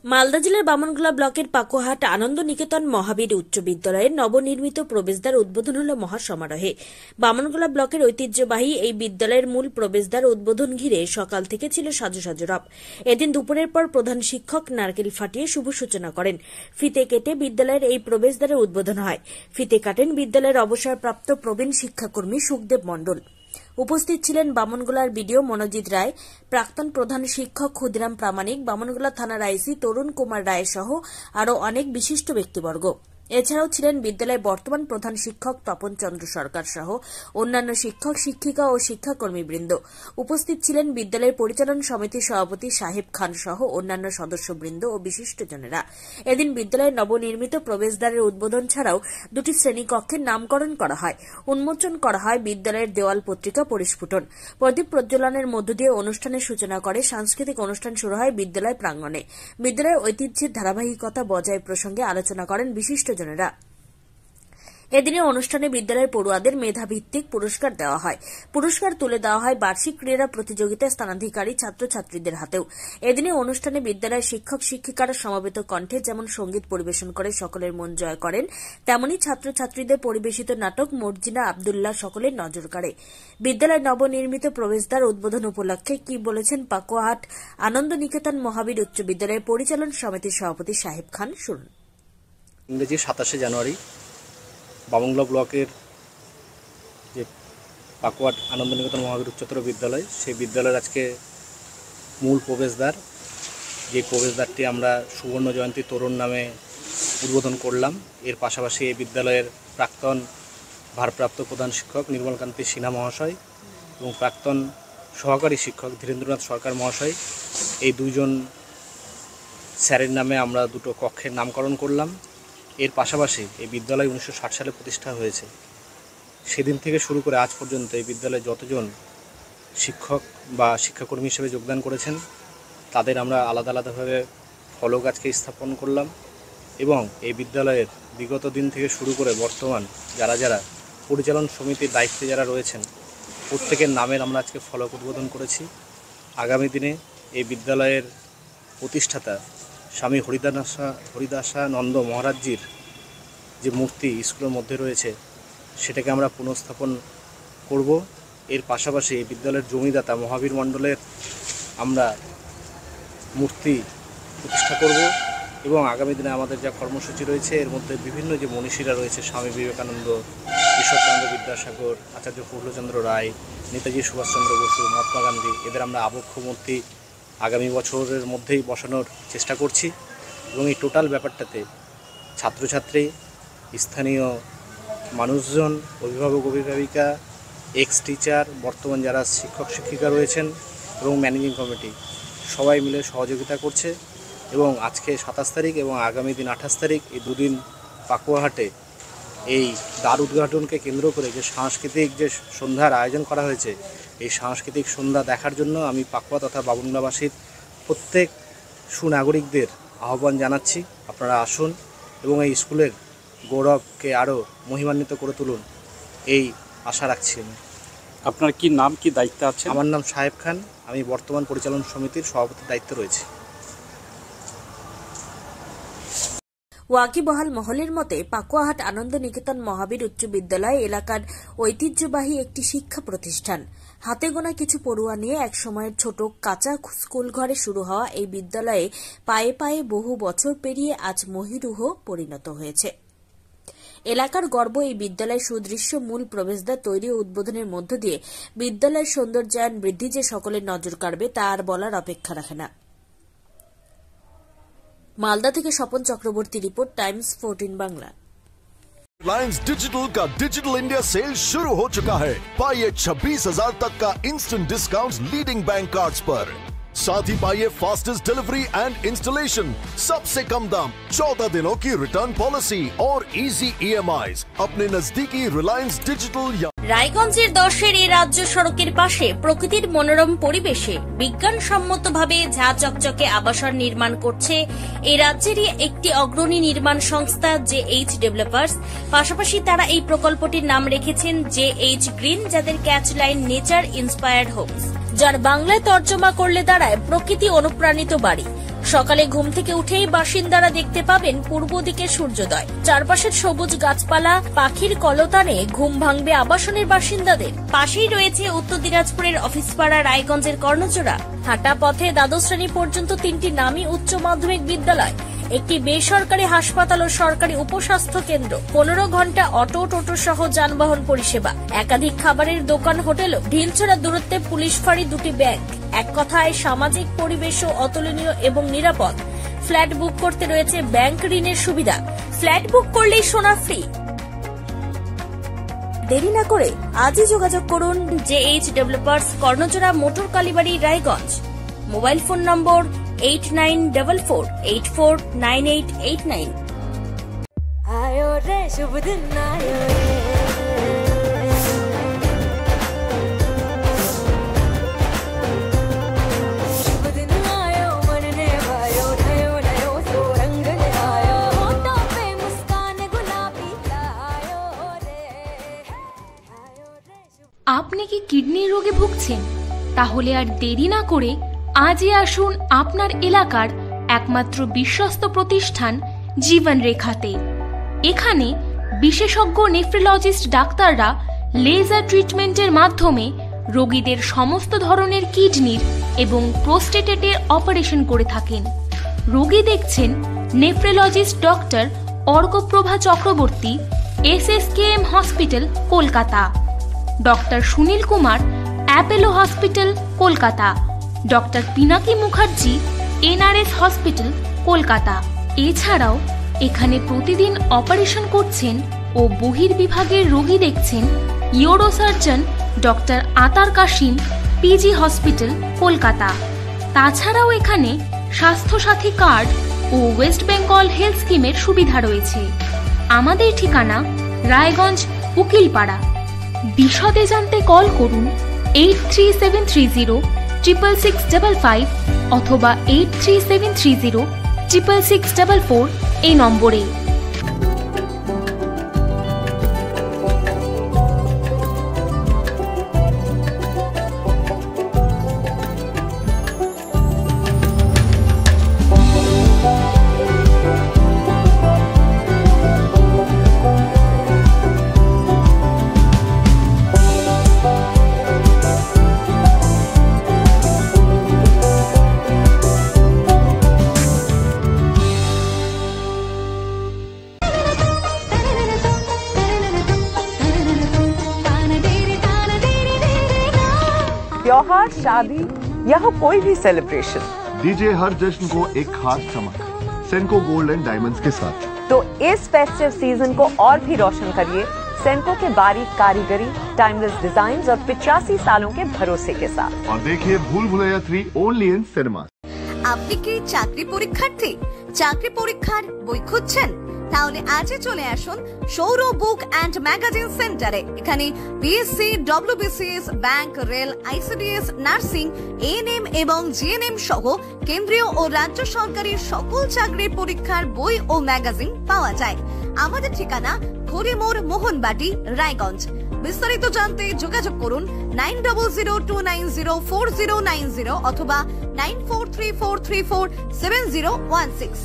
মালদা জেলার বামনগোলা ব্লকের পাকুয়াহাট আনন্দ নিকেতন মহাবীর উচ্চ বিদ্যালয়ের নবনির্মিত প্রবেশদ্বার উদ্বোধন হল মহাসমারোহে। বামনগোলা ব্লকের ঐতিহ্যবাহী এই বিদ্যালয়ের মূল প্রবেশদ্বার উদ্বোধন ঘিরে সকাল থেকে ছিল সাজো সাজো রব। এদিন দুপুরের পর প্রধান শিক্ষক নারকেল ফাটিয়ে শুভ সূচনা করেন। ফিতে কেটে বিদ্যালয়ের এই প্রবেশদ্বারের উদ্বোধন হয়। ফিতে কাটেন বিদ্যালয়ের অবসরপ্রাপ্ত প্রবীণ শিক্ষাকর্মী সুখদেব মণ্ডল। উপস্থিত ছিলেন বামনগোলার বিডিও মনোজিৎ রায়, প্রাক্তন প্রধান শিক্ষক ক্ষুদিরাম প্রামাণিক, বামনগোলা থানার আইসি তরুণ কুমার রায় সহ আরও অনেক বিশিষ্ট ব্যক্তিবর্গ। এছাড়াও ছিলেন বিদ্যালয়ের বর্তমান প্রধান শিক্ষক তপন চন্দ্র সরকার সহ অন্যান্য শিক্ষক শিক্ষিকা ও শিক্ষাকর্মীবৃন্দ। উপস্থিত ছিলেন বিদ্যালয়ের পরিচালন সমিতির সভাপতি সাহেব খান সহ অন্যান্য সদস্যবৃন্দ ও বিশিষ্টজনেরা। এদিন বিদ্যালয়ের নবনির্মিত প্রবেশদ্বারের উদ্বোধন ছাড়াও দুটি শ্রেণীকক্ষের নামকরণ করা হয়, উন্মোচন করা হয় বিদ্যালয়ের দেওয়াল পত্রিকা পরিস্ফুটন, প্রদীপ প্রজ্বলনের মধ্য দিয়ে অনুষ্ঠানের সূচনা করে। সাংস্কৃতিক অনুষ্ঠান শুরু হয় বিদ্যালয় প্রাঙ্গণে। বিদ্যালয়ের ঐতিহ্যের ধারাবাহিকতা বজায় প্রসঙ্গে আলোচনা করেন বিশিষ্ট। এদিনের অনুষ্ঠানে বিদ্যালয়ের পড়ুয়াদের মেধাভিত্তিক পুরস্কার দেওয়া হয়। পুরস্কার তুলে দেওয়া হয় বার্ষিক ক্রীড়া প্রতিযোগিতায় স্থানাধিকারী ছাত্রছাত্রীদের হাতেও। এদিনের অনুষ্ঠানে বিদ্যালয়ের শিক্ষক শিক্ষিকারা সমবেত কণ্ঠে যেমন সঙ্গীত পরিবেশন করে সকলের মন জয় করেন, তেমনি ছাত্রছাত্রীদের পরিবেশিত নাটক মর্জিনা আবদুল্লাহ সকলের নজর কাড়ে। বিদ্যালয়ের নবনির্মিত প্রবেশদ্বার উদ্বোধন উপলক্ষে কি বলেছেন পাকুয়াহাট আনন্দ নিকেতন মহাবীর উচ্চ বিদ্যালয়ের পরিচালন সমিতির সভাপতি সাহেব খান, শুনুন। ইংরেজি 27শে জানুয়ারি বামনগোলা ব্লকের যে পাকুয়াহাট আনন্দ নিকেতন মহাবীর উচ্চতর বিদ্যালয়, সেই বিদ্যালয়ের আজকে মূল প্রবেশদ্বার, যে প্রবেশদ্বারটি আমরা সুবর্ণ জয়ন্তী তরুণ নামে উদ্বোধন করলাম। এর পাশাপাশি এই বিদ্যালয়ের প্রাক্তন ভারপ্রাপ্ত প্রধান শিক্ষক নির্মলকান্তি সিনহা মহাশয় এবং প্রাক্তন সহকারী শিক্ষক ধীরেন্দ্রনাথ সরকার মহাশয়, এই দুইজন স্যারের নামে আমরা দুটো কক্ষের নামকরণ করলাম। এর পাশাপাশি এই বিদ্যালয় 1960 সালে প্রতিষ্ঠা হয়েছে। সেদিন থেকে শুরু করে আজ পর্যন্ত এই বিদ্যালয়ে যতজন শিক্ষক বা শিক্ষাকর্মী হিসেবে যোগদান করেছেন তাদের আমরা আলাদা আলাদাভাবে ফলক আজকে স্থাপন করলাম এবং এই বিদ্যালয়ের বিগত দিন থেকে শুরু করে বর্তমান যারা যারা পরিচালন সমিতির দায়িত্বে যারা রয়েছেন প্রত্যেকের নামের আমরা আজকে ফলক উদ্বোধন করেছি। আগামী দিনে এই বিদ্যালয়ের প্রতিষ্ঠাতা স্বামী হরিদাসানন্দ মহারাজজির যে মূর্তি স্কুলের মধ্যে রয়েছে সেটাকে আমরা পুনঃস্থাপন করব। এর পাশাপাশি এই বিদ্যালয়ের জমিদাতা মহাবীর মণ্ডলের আমরা মূর্তি প্রতিষ্ঠা করব এবং আগামী দিনে আমাদের যা কর্মসূচি রয়েছে এর মধ্যে বিভিন্ন যে মনীষীরা রয়েছে, স্বামী বিবেকানন্দ, ঈশ্বরচন্দ্র বিদ্যাসাগর, আচার্য প্রফুল্লচন্দ্র রায়, নেতাজি সুভাষচন্দ্র বসু, মহাত্মা গান্ধী, এদের আমরা আবক্ষ মূর্তি আগামী বছরের মধ্যেই বসানোর চেষ্টা করছি এবং এই টোটাল ব্যাপারটাতে ছাত্রছাত্রী, স্থানীয় মানুষজন, অভিভাবক অভিভাবিকা, এক্স টিচার, বর্তমান যারা শিক্ষক শিক্ষিকা রয়েছেন এবং ম্যানেজিং কমিটি সবাই মিলে সহযোগিতা করছে এবং আজকে 27 তারিখ এবং আগামী দিন 28 তারিখ এই দুদিন পাকুয়াহাটে এই দ্বার উদ্ঘাটনকে কেন্দ্র করে যে সাংস্কৃতিক যে সন্ধ্যার আয়োজন করা হয়েছে, এই সাংস্কৃতিক সন্ধ্যা দেখার জন্য আমি পাকুয়া তথা বামনগোলাবাসীর প্রত্যেক সুনাগরিকদের আহ্বান জানাচ্ছি। আপনারা আসুন এবং এই স্কুলের গৌরবকে আরও মহিমান্বিত করে তুলুন, এই আশা রাখছি। আপনার কি নাম, কি দায়িত্ব আছে? আমার নাম সাহেব খান, আমি বর্তমান পরিচালন সমিতির সভাপতির দায়িত্বে রয়েছে। ওয়াকিবহাল মহলের মতে পাকুয়াহাট আনন্দ নিকেতন মহাবীর উচ্চ বিদ্যালয় এলাকার ঐতিহ্যবাহী একটি শিক্ষা প্রতিষ্ঠান। হাতে গোনা কিছু পড়ুয়া নিয়ে এক সময়ের ছোট কাঁচা স্কুল ঘরে শুরু হওয়া এই বিদ্যালয়ে পায়ে পায়ে বহু বছর পেরিয়ে আজ মহিরুহ পরিণত হয়েছে। এলাকার গর্ব এই বিদ্যালয়ের সুদৃশ্য মূল প্রবেশদ্বার তৈরি ও উদ্বোধনের মধ্য দিয়ে বিদ্যালয়ের সৌন্দর্যায়ন বৃদ্ধি যে সকলের নজর কাড়বে তা আর বলার অপেক্ষা রাখে না। मालदा থেকে Swapan Chakraborty report, times 14 Bangla. Reliance digital का डिजिटल इंडिया सेल शुरू हो चुका है। पाइए 26,000 तक का instant discount leading bank cards पर। साथ ही पाइए फास्टेस्ट डिलीवरी एंड इंस्टॉलेशन, सबसे कम दाम, 14 दिनों की रिटर्न पॉलिसी और इजी EMIs अपने नजदीकी रिलायंस डिजिटल। রায়গঞ্জের 10-এর এই রাজ্য সড়কের পাশে প্রকৃতির মনোরম পরিবেশে বিজ্ঞানসম্মতভাবে ঝা চকচকে আবাসন নির্মাণ করছে এই রাজ্যেরই একটি অগ্রণী নির্মাণ সংস্থা JH ডেভেলপার্স। পাশাপাশি তারা এই প্রকল্পটির নাম রেখেছেন JH গ্রিন, যাদের ক্যাচলাইন নেচার ইন্সপায়ার্ড হোমস, যার বাংলায় তর্জমা করলে দাঁড়ায় প্রকৃতি অনুপ্রাণিত বাড়ি। সকালে ঘুম থেকে উঠেই বাসিন্দারা দেখতে পাবেন পূর্ব দিকে সূর্যোদয়। চারপাশের সবুজ গাছপালা, পাখির কলতানে ঘুম ভাঙবে আবাসনের বাসিন্দাদের। পাশেই রয়েছে উত্তর দিনাজপুরের অফিসপাড়া, রায়গঞ্জের কর্ণজোড়া। হাঁটা পথে দ্বাদশ শ্রেণী পর্যন্ত 3টি নামী উচ্চ মাধ্যমিক বিদ্যালয়, একটি বেসরকারি হাসপাতাল ও সরকারি উপস্বাস্থ্য কেন্দ্র, 15 ঘন্টা অটো, টোটো সহ যানবাহন পরিষেবা, একাধিক খাবারের দোকান, হোটেল, ঢিলছড়া দূরত্বে পুলিশ ফাঁড়ি, 2টি ব্যাংক। এক কথায় সামাজিক পরিবেশও অতুলনীয় এবং নিরাপদ। ফ্ল্যাট বুক করতে রয়েছে ব্যাংক ঋণের সুবিধা। ফ্ল্যাট বুক করলেই সোনা ফ্রি। দেরি না করে আজই যোগাযোগ করুন JH developers, Karnajora, motor Kalibari, Raiganj. Mobile phone number 8944849889। आयो रे शुभ दिन आयो रे, शुभ दिन आयो मन ने भायो, नयो नयो सो रंग ले आयो, होठों पे मुस्कान गुलाबी आयो रे, आयो रे शुभ। আপনি কি কিডনির রোগে ভুগছেন? তাহলে আর দেরি না করে আজই আসুন আপনার এলাকার একমাত্র বিশ্বস্ত প্রতিষ্ঠান জীবন রেখাতে। এখানে বিশেষজ্ঞ নেফ্রোলজিস্ট ডাক্তাররা লেজার ট্রিটমেন্টের মাধ্যমে রোগীদের সমস্ত ধরনের কিডনির এবং প্রোস্টেটের অপারেশন করে থাকেন। রোগী দেখছেন nephrologist doctor Arkaprava Chakraborty, SSKM hospital, Kolkata. Doctor Sunil Kumar, Apollo hospital, Kolkata. Doctor Pinaki Mukherjee, NRS hospital, Kolkata. এছাড়াও এখানে প্রতিদিন অপারেশন করছেন ও বহির্বিভাগের রোগী দেখছেন ইউরোসার্জন ডক্টর আতার কাশিম, PG হসপিটাল, কলকাতা। তাছাড়াও এখানে স্বাস্থ্যসাথী কার্ড ও ওয়েস্ট বেঙ্গল হেলথ স্কিমের সুবিধা রয়েছে। আমাদের ঠিকানা রায়গঞ্জ, উকিলপাড়া। বিশদে জানতে কল করুন 8373066655 অথবা 8373066644 এই নম্বরে। त्योहार, शादी या हो कोई भी सेलिब्रेशन, दीजिए हर जश्न को एक खास चमक सेंको गोल्ड एंड डायमंड्स के साथ। तो इस फेस्टिव सीजन को और भी रोशन करिए सेंको के बारीक कारीगरी, टाइमलेस डिजाइन्स और 85 सालों के भरोसे के साथ। और देखिए भूल भुलैया 3 ओनली इन सिनेमा। আপনি কি চাকরি পরীক্ষার্থী? চাকরি পরীক্ষার বই খুঁজছেন? তাহলে আজই চলে আসুন সৌর বুক অ্যান্ড ম্যাগাজিন সেন্টারে। এখানে BSc, WBCS, bank, rail, ICDS, nursing, ANM এবং GNM সহ কেন্দ্রীয় ও রাজ্য সরকারি সকল চাকরির পরীক্ষার বই ও ম্যাগাজিন পাওয়া যায়। আমাদের ঠিকানা খড়িমোড়, মোহনবাটি, রায়গঞ্জ। বিস্তারিত জানতে যোগাযোগ করুন 9002904090 অথবা 9434347016।